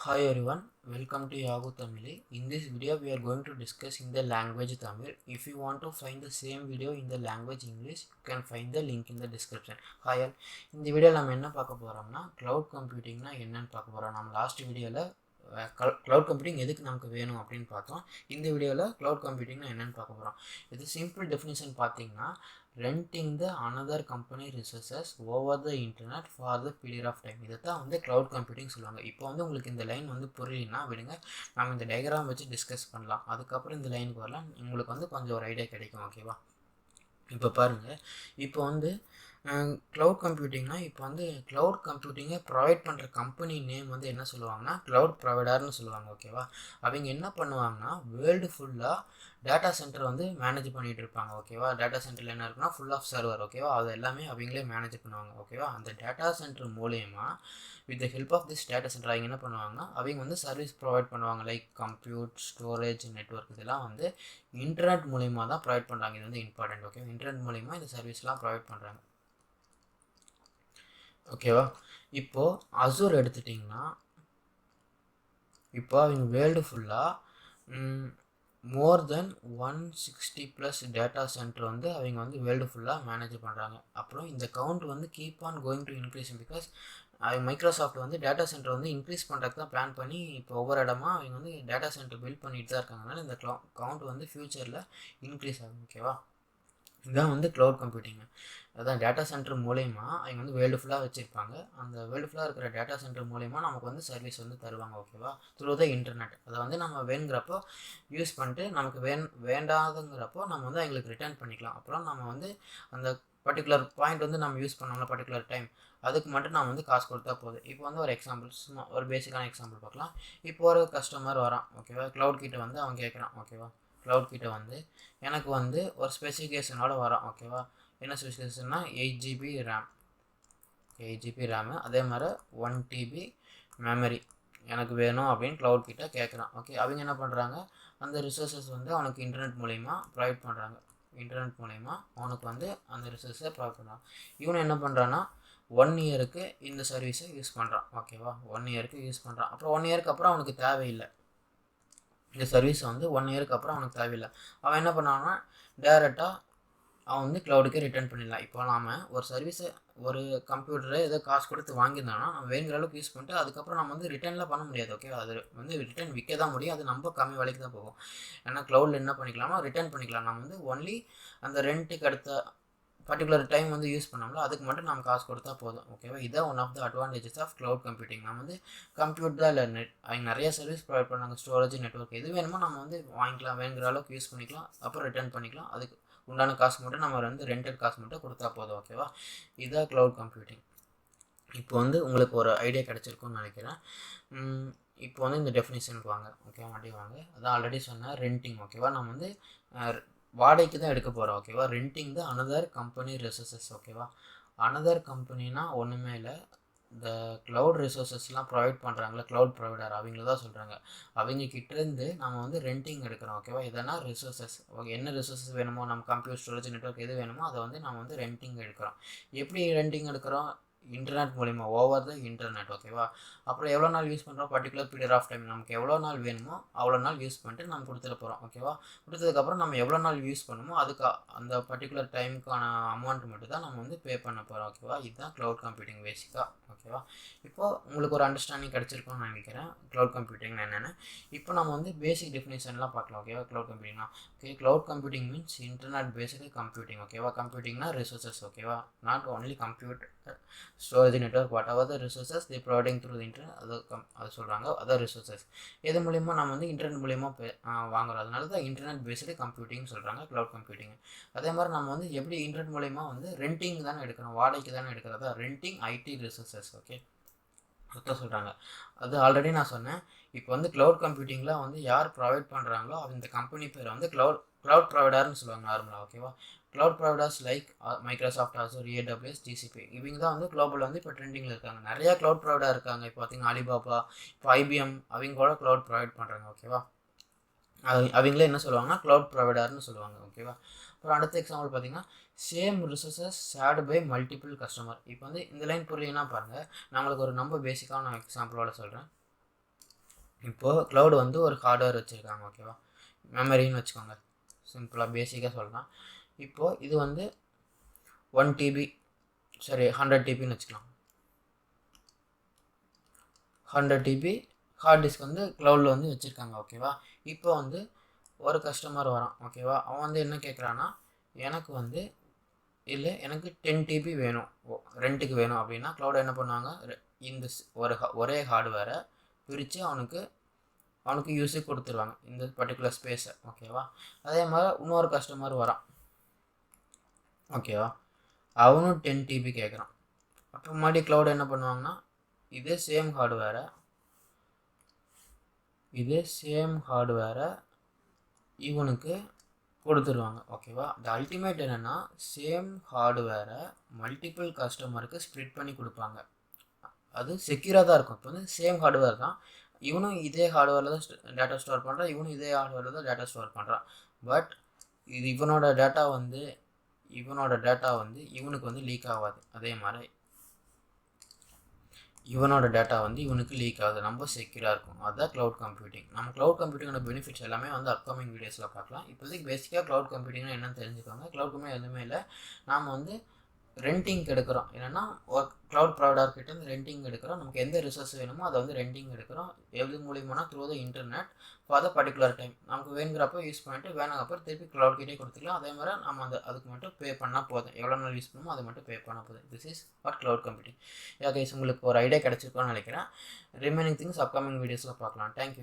Hi everyone, welcome to Yagu Tamil. In this video, we are going to discuss in the language Tamil. If you want to find the same video in the language English, you can find the link in the description. Hi all, இந்த வீடியோவில் நம்ம என்ன பார்க்க போகிறோம்னா cloud கம்ப்யூட்டிங்னா என்னன்னு பார்க்க போகிறோம். நம்ம லாஸ்ட் வீடியோவில் க்ளவுட் கம்ப்யூட்டிங் எதுக்கு நமக்கு வேணும் அப்படின்னு பார்த்தோம். இந்த வீடியோவில் க்ளவுட் கம்ப்யூட்டிங்னா என்னென்னு பார்க்க போகிறோம். இது சிம்பிள் டெஃபினிஷன் பார்த்தீங்கன்னா renting the another company resources over the internet for the period of time. இதை தான் வந்து க்ளவுட் கம்ப்யூட்டிங் சொல்லுவாங்க. இப்போ வந்து உங்களுக்கு இந்த லைன் வந்து புரியலன்னா விடுங்க, நம்ம இந்த டயக்ராம் வச்சு டிஸ்கஸ் பண்ணலாம். அதுக்கப்புறம் இந்த லைனுக்கு வரலாம், உங்களுக்கு வந்து கொஞ்சம் ஒரு ஐடியா கிடைக்கும். ஓகேவா? இப்போ பாருங்கள், இப்போ வந்து க்ளவுட் கம்ப்யூட்டிங்னா இப்போ வந்து க்ளவுட் கம்ப்யூட்டிங்கை ப்ரொவைட் பண்ணுற கம்பெனி நேம் வந்து என்ன சொல்லுவாங்கன்னா க்ளவுட் ப்ரொவைடர்னு சொல்லுவாங்க. ஓகேவா? அவங்க என்ன பண்ணுவாங்கன்னா வேர்ல்டு ஃபுல்லாக டேட்டா சென்டர் வந்து மேனேஜ் பண்ணிகிட்டு இருப்பாங்க. ஓகேவா? டேட்டா சென்டரில் என்ன இருக்குன்னா ஃபுல் ஆஃப் சர்வர். ஓகேவா? அது எல்லாமே அவங்களே மேனேஜ் பண்ணுவாங்க. ஓகேவா? அந்த டேட்டா சென்டர் மூலயமா with the help of this data centre அவங்க என்ன பண்ணுவாங்கன்னா அவங்க வந்து சர்வீஸ் ப்ரொவைட் பண்ணுவாங்க. லைக் கம்ப்யூட், ஸ்டோரேஜ், நெட்ஒர்க், இதெல்லாம் வந்து இன்டர்நெட் மூலயமா தான் ப்ரொவைட் பண்ணுறாங்க. இது வந்து இம்பார்ட்டன்ட். ஓகே, இன்டர்நெட் மூலயமா இந்த சர்வீஸ்லாம் ப்ரொவைட் பண்ணுறாங்க. ஓகேவா? இப்போது அசூர் எடுத்துட்டிங்கன்னா இப்போ அவங்க வேர்ல்டு ஃபுல்லாக மோர் தென் 160+ டேட்டா சென்டர் வந்து அவங்க வந்து வேர்ல்டு ஃபுல்லாக மேனேஜ் பண்ணுறாங்க. அப்புறம் இந்த கவுண்ட் வந்து keep on going to increase because Microsoft வந்து டேட்டா சென்டர் வந்து இன்க்ரீஸ் பண்ணுறதுக்கு தான் பிளான் பண்ணி இப்போ ஒவ்வொரு இடமா அவங்க வந்து டேட்டா சென்டர் பில்ட் பண்ணிட்டு தான் இருக்காங்க. அதனால் இந்த கவுண்ட் வந்து ஃப்யூச்சரில் இன்க்ரீஸ் ஆகும். ஓகேவா? இதுதான் வந்து க்ளவுட் கம்ப்யூட்டிங்கு. அதான் டேட்டா சென்டர் மூலயமா அவங்க வந்து வேர்ல்டு ஃபுல்லாக வச்சுருப்பாங்க. அந்த வேர்ல்டு ஃபுல்லாக இருக்கிற டேட்டா சென்டர் மூலயமா நமக்கு வந்து சர்வீஸ் வந்து தருவாங்க. ஓகேவா? Through the internet. அதை வந்து நம்ம வேணுங்கிறப்போ யூஸ் பண்ணிட்டு நமக்கு வேண்டாதுங்கிறப்போ நம்ம வந்து அவங்களுக்கு ரிட்டர்ன் பண்ணிக்கலாம். அப்புறம் நம்ம வந்து அந்த பர்டிகுலர் பாயிண்ட் வந்து நம்ம யூஸ் பண்ணோம்னா பர்டிகுலர் டைம், அதுக்கு மட்டும் நம்ம வந்து காசு கொடுத்தா போதும். இப்போ வந்து ஒரு எக்ஸாம்பிள், சும்மா ஒரு பேசிக்கான எக்ஸாம்பிள் பார்க்கலாம். இப்போ ஒரு கஸ்டமர் வரான். ஓகேவா? க்ளவுட் கிட்ட வந்து அவன் கேட்குறான். ஓகேவா? க்ளவுட் கிட்ட வந்து எனக்கு வந்து ஒரு ஸ்பெசிஃபிகேஷனோட வரான். ஓகேவா? என்ன ஸ்பெசிஃபிகேஷன்னா 8GB ரேம், 8GB ரேமு, அதே மாதிரி 1TB மெமரி எனக்கு வேணும் அப்படின்னு க்ளவுட் கிட்ட கேட்குறான். ஓகே, அவங்க என்ன பண்ணுறாங்க, அந்த ரிசோர்ஸஸ் வந்து அவனுக்கு இன்டர்நெட் மூலயமா ப்ரொவைட் பண்ணுறாங்க. இன்டர்நெட் மூலயமா அவனுக்கு வந்து அந்த ரிசோர்ஸை ப்ரொவைட் பண்ணுறான். இவனை என்ன பண்ணுறான்னா 1 இயருக்கு இந்த சர்வீஸை யூஸ் பண்ணுறான். ஓகேவா? 1 இயருக்கு யூஸ் பண்ணுறான். அப்புறம் 1 இயருக்கு அப்புறம் அவனுக்கு தேவையில்லை. இந்த சர்வீஸ் வந்து 1 இயருக்கு அப்புறம் அவனுக்கு தேவையில்லை. அவன் என்ன பண்ணான்னா டேரெக்டாக அவன் வந்து க்ளவுடுக்கே ரிட்டர்ன் பண்ணிடலாம். இப்போ நாம் ஒரு சர்வீஸை, ஒரு கம்ப்யூட்டரை ஏதோ காசு கொடுத்து வாங்கியிருந்தோன்னா நம்ம வேணுங்கிற அளவுக்கு யூஸ் பண்ணிட்டு அதுக்கப்புறம் நம்ம வந்து ரிட்டர்னில் பண்ண முடியாது. ஓகே, அது வந்து ரிட்டர்ன் விற்க தான் முடியும். அது நம்ம கம்மி விலைக்கு தான் போகும். ஏன்னா க்ளவுடில் என்ன பண்ணிக்கலாமா, ரிட்டர்ன் பண்ணிக்கலாம். நம்ம வந்து ஒன்லி அந்த ரெண்ட்டுக்கு அடுத்த பர்டிகுலர் டைம் வந்து யூஸ் பண்ணோம்ல, அதுக்கு மட்டும் நம்ம காசு கொடுத்தா போதும். ஓகேவா? இதான் one of the advantages of cloud computing. நம்ம வந்து கம்ப்யூட் தான் இல்லை, அவங்க நிறைய சர்வீஸ் ப்ரொவைட் பண்ணாங்க. ஸ்டோரேஜ், நெட்ஒர்க், எது வேணுமோ நம்ம வந்து வாங்கிக்கலாம். வேணுங்கிற அளவுக்கு யூஸ் பண்ணிக்கலாம். அப்புறம் ரிட்டர்ன் பண்ணிக்கலாம். அதுக்கு உண்டான காசு மட்டும் நம்ம வந்து ரெண்டட் காசு மட்டும் கொடுத்தா போதும். ஓகேவா? இதுதான் க்ளவுட் கம்ப்யூட்டிங். இப்போ வந்து உங்களுக்கு ஒரு ஐடியா கிடச்சிருக்குன்னு நினைக்கிறேன். இப்போ வந்து இந்த டெஃபினிஷனுக்கு வாங்க. ஓகேவா? மாட்டி வாங்க. அதான் ஆல்ரெடி சொன்னேன், ரெண்டிங். ஓகேவா? நம்ம வந்து வாடகைக்கு தான் எடுக்க போகிறோம். ஓகேவா? Renting the another company resources. ஓகேவா? அனதர் கம்பெனினா ஒன்றுமே இல்லை, இந்த க்ளவுட் ரிசோர்ஸஸ்லாம் ப்ரொவைட் பண்ணுறாங்களே க்ளவுட் ப்ரொவைடர், அவங்கள தான் சொல்கிறாங்க. அவங்க கிட்டேருந்து நம்ம வந்து ரெண்டிங் எடுக்கிறோம். ஓகேவா? இதெல்லாம் ரிசோர்ஸஸ். ஓகே, என்ன ரிசோர்ஸஸ் வேணுமோ, நம்ம கம்ப்யூட்டர், ஸ்டோரேஜ், நெட்ஒர்க் எது வேணுமோ அதை வந்து நம்ம வந்து ரெண்டிங் எடுக்கிறோம். எப்படி ரெண்டிங் எடுக்கிறோம்? இன்டர்நெட் மூலிமா, ஓவர் த இன்டர்நெட். ஓகேவா? அப்புறம் எவ்வளோ நாள் யூஸ் பண்ணுறோம், பர்டிகுலர் பீரியட் ஆஃப் டைம், நமக்கு எவ்வளோ நாள் வேணுமோ அவ்வளோ நாள் யூஸ் பண்ணிட்டு நம்ம கொடுத்துட போகிறோம். ஓகேவா? கொடுத்ததுக்கப்புறம் நம்ம எவ்வளோ நாள் யூஸ் பண்ணுமோ அதுக்கு அந்த பர்டிகுலர் டைமுக்கான அமௌண்ட் மட்டும் தான் நம்ம வந்து பே பண்ண போகிறோம். ஓகேவா? இதுதான் க்ளவுட் கம்ப்யூட்டிங் பேசிக்காக. ஓகேவா? இப்போது உங்களுக்கு ஒரு அண்டர்ஸ்டாண்டிங் கிடச்சிருக்கும்னு நினைக்கிறேன் க்ளவுட் கம்ப்யூட்டிங் என்னென்னு. இப்போ நம்ம வந்து பேசிக் டெஃபினேஷன்லாம் பார்க்கலாம். ஓகேவா? க்ளவுட் கம்ப்யூட்டிங்னா, okay, cloud computing means internet based computing. ஓகேவா? கம்ப்யூட்டிங்னா ரிசோர்ஸஸ். ஓகேவா? Not only computer, storage, network, whatever the resources the providing through the internet, அது சொல்கிறாங்க. அதர் ரிசோர்ஸஸ் இது மூலிமா நம்ம வந்து இன்டர்நெட் மூலிமா வாங்குறோம். அதனால தான் இன்டர்நெட் பேஸ்டு கம்ப்யூட்டிங் சொல்கிறாங்க க்ளவுட் கம்ப்யூட்டிங். அதே மாதிரி நம்ம வந்து எப்படி இன்டர்நெட் மூலிமா வந்து ரெண்டிங் தானே எடுக்கிறோம், வாடகைக்கு தானே எடுக்கிறதா, ரெண்டிங் ஐடி ரிசோர்ஸஸ். ஓகே, அதான் சொல்கிறாங்க. அது ஆல்ரெடி நான் சொன்னேன். இப்போ வந்து க்ளவுட் கம்ப்யூட்டிங்கில் வந்து யார் ப்ரொவைட் பண்ணுறாங்களோ அந்த கம்பெனி பேர் வந்து க்ளவுட் ப்ரொவைடர்னு சொல்லுவாங்க நார்மலாக. ஓகேவா? Cloud providers like Microsoft, Azure, AWS, GCP, இவங்க தான் வந்து குளோபல் வந்து இப்போ ட்ரெண்டிங்கில் இருக்காங்க. நிறையா க்ளவுட் ப்ரொவைடர் இருக்காங்க. இப்போ பார்த்தீங்கன்னா அலிபாபா, இப்போ IBM, அவங்க கூட க்ளவுட் ப்ரொவைட் பண்ணுறாங்க. ஓகேவா? அவங்களே என்ன சொல்லுவாங்கன்னா க்ளவுட் ப்ரொவைடர்னு சொல்லுவாங்க. ஓகேவா? அப்புறம் அடுத்த எக்ஸாம்பிள் பார்த்தீங்கன்னா same resources shared by multiple customer. இப்போ வந்து இந்த லைன் புரியலைன்னா பாருங்கள், நான் உங்களுக்கு ஒரு ரொம்ப பேசிக்கான எக்ஸாம்பிளோட சொல்கிறேன். இப்போது க்ளவுடு வந்து ஒரு ஹார்ட்வேர் வச்சுருக்காங்க, ஓகேவா, மெமரின்னு வச்சுக்கோங்க, சிம்பிளாக பேசிக்காக சொல்லலாம். இப்போது இது வந்து 1 TB, சரி 100 TBன்னு வச்சுக்கலாம். 100 TB ஹார்ட் டிஸ்க் வந்து க்ளவுடில் வந்து வச்சுருக்காங்க, ஓகேவா. இப்போ வந்து ஒரு கஸ்டமர் வரான், ஓகேவா, அவன் வந்து என்ன கேட்குறான்னா, எனக்கு வந்து இல்லை எனக்கு 10 TB வேணும், ரெண்ட்டுக்கு வேணும் அப்படின்னா க்ளவுட் என்ன பண்ணுவாங்க, இந்த ஒரே ஹார்ட்வேரை பிரித்து அவனுக்கு யூஸுக்கு கொடுத்துருவாங்க, இந்த பர்டிகுலர் ஸ்பேஸை, ஓகேவா. அதே மாதிரி இன்னொரு கஸ்டமர் வரான், ஓகேவா, அவனும் 10 TB கேட்குறான். அப்புறம் மறுபடியும் க்ளவுட் என்ன பண்ணுவாங்கன்னா, இதே சேம் ஹார்ட்வேரை இவனுக்கு கொடுத்துருவாங்க, ஓகேவா. த அல்டிமேட் என்னென்னா, சேம் ஹார்ட்வேரை மல்டிபிள் கஸ்டமருக்கு ஸ்ப்ளிட் பண்ணி கொடுப்பாங்க. அது செக்யூராக தான் இருக்கும். இப்போ வந்து சேம் ஹார்ட்வேர் தான், இவனும் இதே ஹார்ட்வேரில் தான் டேட்டா ஸ்டோர் பண்ணுறான், இவனும் இதே ஹார்ட்வேரில் தான் டேட்டா ஸ்டோர் பண்ணுறான். பட் இது இவனோட டேட்டா வந்து இவனுக்கு வந்து லீக் ஆகாது. அதே மாதிரி இவனோட டேட்டா வந்து இவனுக்கு லீக் ஆகுது, ரொம்ப செக்யூராக இருக்கும். அதுதான் க்ளவுட் கம்ப்யூட்டிங். நம்ம க்ளவுட் கம்ப்யூட்டிங்கோட பெனிஃபிட்ஸ் எல்லாமே வந்து அப்கமிங் வீடியோஸில் பார்க்கலாம். இப்போதைக்கு பேசிக்காக க்ளவுட் கம்ப்யூட்டிங்னா என்னன்னு தெரிஞ்சுக்கோங்க. க்ளவுட் கம்ப்யூட்டிங் எதுவுமே இல்லை, நாம் வந்து ரெண்டிங் எடுக்கிறோம். என்னென்னா ஒரு க்ளவுட் ப்ரொவைடர் கிட்ட ரெண்டிங் எடுக்கிறோம். நமக்கு எந்த ரிசோர்ஸ் வேணுமோ அதை வந்து ரெண்டிங் எடுக்கிறோம். எது மூலியமானா through the internet for the particular time. நமக்கு வேணுங்கிறப்போ யூஸ் பண்ணிட்டு வேணுங்கிறப்போ திருப்பி க்ளவுட் கிட்டே கொடுத்துக்கலாம். அதே மாதிரி நம்ம அதுக்கு மட்டும் பே பண்ணால் போதும். எவ்வளோ நாள் யூஸ் பண்ணுமோ அதை மட்டும் பே பண்ணால் போதும். This is what cloud computing. Guys, உங்களுக்கு ஒரு ஐடியா கிடச்சிருக்கோன்னு நினைக்கிறேன். ரிமைனிங் திங்ஸ் அப்கமிங் வீடியோஸில் பார்க்கலாம். தேங்க்யூ.